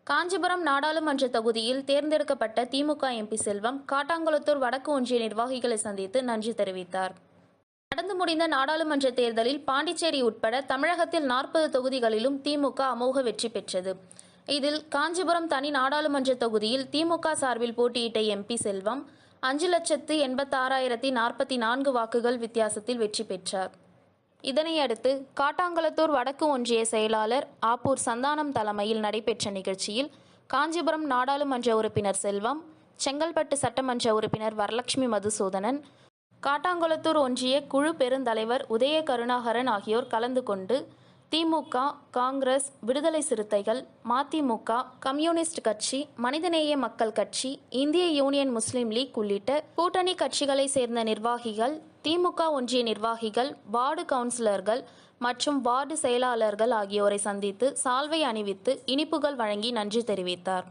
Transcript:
காஞ்சிபுரம் நாடாளுமன்ற தொகுதியில் தேர்ந்தெடுக்கப்பட்ட திமுக எம்பி செல்வம் காட்டாங்குளத்தூர் வடக்கு ஒன்றிய நிர்வாகிகளை சந்தித்து நன்றி தெரிவித்தார். நடந்து முடிந்த நாடாளுமன்ற தேர்தலில் பாண்டிச்சேரி உட்பட தமிழகத்தில் 40 தொகுதிகளிலும் திமுக அமோக வெற்றி பெற்றது. இதில் காஞ்சிபுரம் தனி நாடாளுமன்ற தொகுதியில் திமுக சார்பில் போட்டியிட்ட எம்பி செல்வம் 5,86,044 வாக்குகள் வித்தியாசத்தில் வெற்றி பெற்றார். இதனையடுத்து காட்டாங்குளத்தூர் வடக்கு ஒன்றிய செயலாளர் ஆப்பூர் சந்தானம் தலைமையில் நடைபெற்ற நிகழ்ச்சியில் காஞ்சிபுரம் நாடாளுமன்ற உறுப்பினர் செல்வம், செங்கல்பட்டு சட்டமன்ற உறுப்பினர் வரலட்சுமி மதுசூதனன், காட்டாங்குளத்தூர் ஒன்றிய குழு பெருந்தலைவர் உதய கருணாகரன் ஆகியோர் கலந்து கொண்டு திமுக, காங்கிரஸ், விடுதலை சிறுத்தைகள், மதிமுக, கம்யூனிஸ்ட் கட்சி, மனிதநேய மக்கள் கட்சி, இந்திய யூனியன் முஸ்லீம் லீக் உள்ளிட்ட கூட்டணி கட்சிகளை சேர்ந்த நிர்வாகிகள், திமுக ஒன்றிய நிர்வாகிகள், வார்டு கவுன்சிலர்கள் மற்றும் வார்டு செயலாளர்கள் ஆகியோரை சந்தித்து சால்வை அணிவித்து இனிப்புகள் வழங்கி நன்றி தெரிவித்தார்.